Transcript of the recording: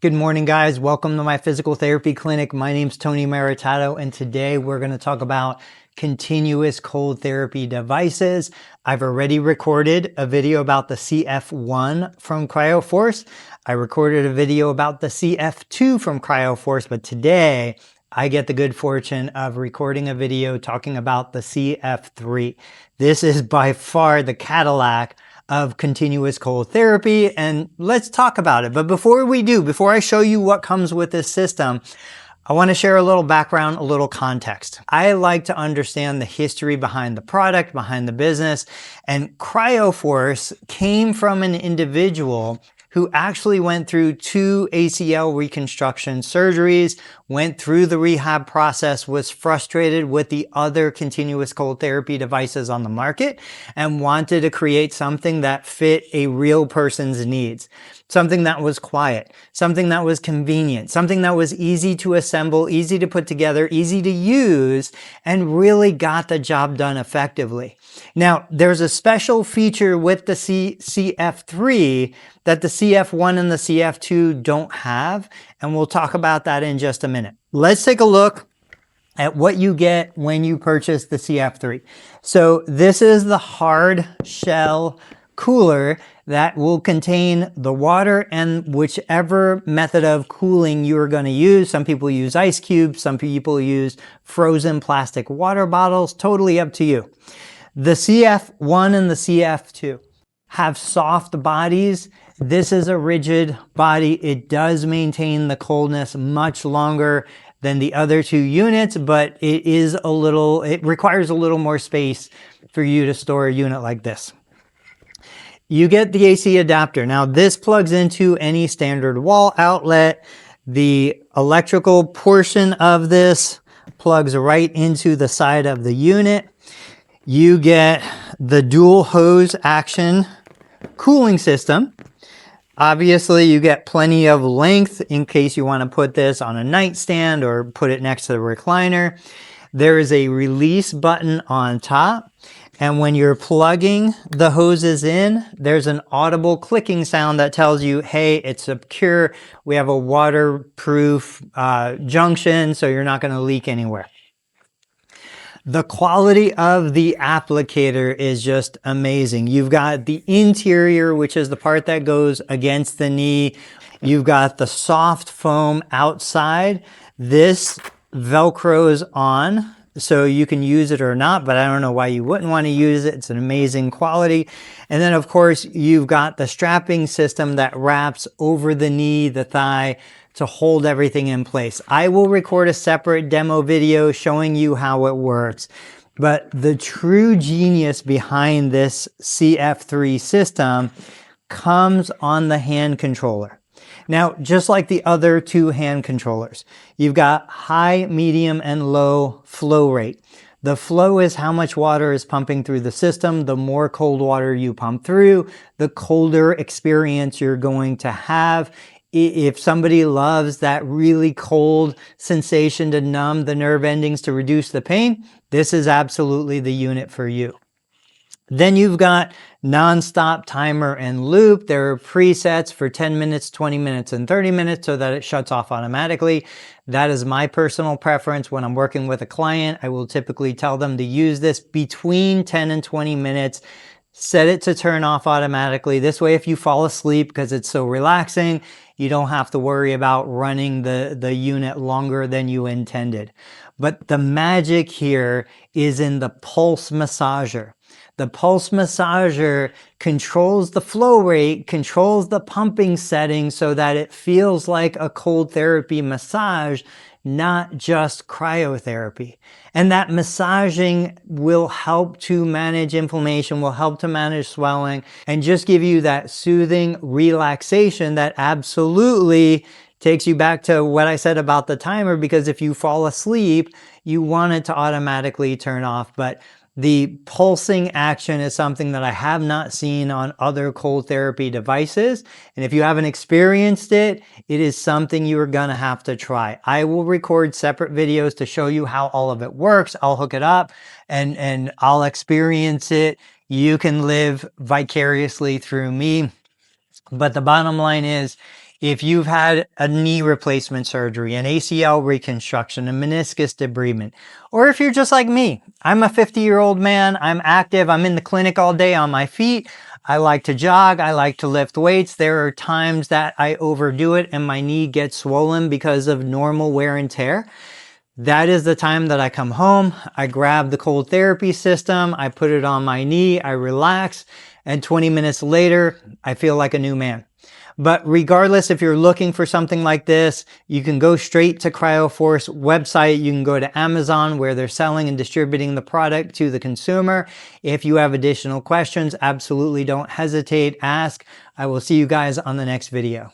Good morning, guys. Welcome to my physical therapy clinic. My name's Tony Maritato, and today we're going to talk about continuous cold therapy devices. I've already recorded a video about the CF1 from CryoForce. I recorded a video about the CF2 from CryoForce, but today I get the good fortune of recording a video talking about the CF3. This is by far the Cadillac of continuous cold therapy, and let's talk about it. But before I show you what comes with this system, I want to share a little background, a little context. I like to understand the history behind the product, behind the business, and CryoForce came from an individual who actually went through 2 ACL reconstruction surgeries, went through the rehab process, was frustrated with the other continuous cold therapy devices on the market, and wanted to create something that fit a real person's needs. Something that was quiet, something that was convenient, something that was easy to assemble, easy to put together, easy to use, and really got the job done effectively. Now, there's a special feature with the CF3 that the CF1 and the CF2 don't have, and we'll talk about that in just a minute. Let's take a look at what you get when you purchase the CF3. So this is the hard shell cooler that will contain the water and whichever method of cooling you're going to use. Some people use ice cubes, some people use frozen plastic water bottles, totally up to you. The CF1 and the CF2 have soft bodies. This is a rigid body. It does maintain the coldness much longer than the other 2 units, but it requires a little more space for you to store a unit like this. You get the AC adapter. Now this plugs into any standard wall outlet. The electrical portion of this plugs right into the side of the unit. You get the dual hose action cooling system. Obviously, you get plenty of length in case you want to put this on a nightstand or put it next to the recliner. There is a release button on top. And when you're plugging the hoses in, there's an audible clicking sound that tells you, hey, it's secure. We have a waterproof junction, so you're not going to leak anywhere. The quality of the applicator is just amazing. You've got the interior, which is the part that goes against the knee. You've got the soft foam outside. This Velcros on, so you can use it or not, but I don't know why you wouldn't want to use it. It's an amazing quality. And then, of course, you've got the strapping system that wraps over the knee, the thigh, to hold everything in place. I will record a separate demo video showing you how it works. But the true genius behind this CF3 system comes on the hand controller. Now, just like the other 2 hand controllers, you've got high, medium, and low flow rate. The flow is how much water is pumping through the system. The more cold water you pump through, the colder experience you're going to have. If somebody loves that really cold sensation to numb the nerve endings to reduce the pain, this is absolutely the unit for you. Then you've got non-stop timer and loop. There are presets for 10 minutes, 20 minutes, and 30 minutes so that it shuts off automatically. That is my personal preference. When I'm working with a client, I will typically tell them to use this between 10 and 20 minutes. Set it to turn off automatically. This way, if you fall asleep because it's so relaxing, you don't have to worry about running the unit longer than you intended. But the magic here is in the pulse massager. The pulse massager controls the flow rate, controls the pumping setting so that it feels like a cold therapy massage, not just cryotherapy. And that massaging will help to manage inflammation, will help to manage swelling, and just give you that soothing relaxation that absolutely takes you back to what I said about the timer, because if you fall asleep, you want it to automatically turn off. But the pulsing action is something that I have not seen on other cold therapy devices. And if you haven't experienced it, it is something you are going to have to try. I will record separate videos to show you how all of it works. I'll hook it up and I'll experience it. You can live vicariously through me. But the bottom line is, If you've had a knee replacement surgery, an ACL reconstruction, a meniscus debridement, or if you're just like me, I'm a 50-year-old man, I'm active, I'm in the clinic all day on my feet, I like to jog, I like to lift weights. There are times that I overdo it and my knee gets swollen because of normal wear and tear. That is the time that I come home, I grab the cold therapy system, I put it on my knee, I relax, and 20 minutes later, I feel like a new man. But regardless, if you're looking for something like this, you can go straight to CryoForce website. You can go to Amazon where they're selling and distributing the product to the consumer. If you have additional questions, absolutely don't hesitate, ask. I will see you guys on the next video.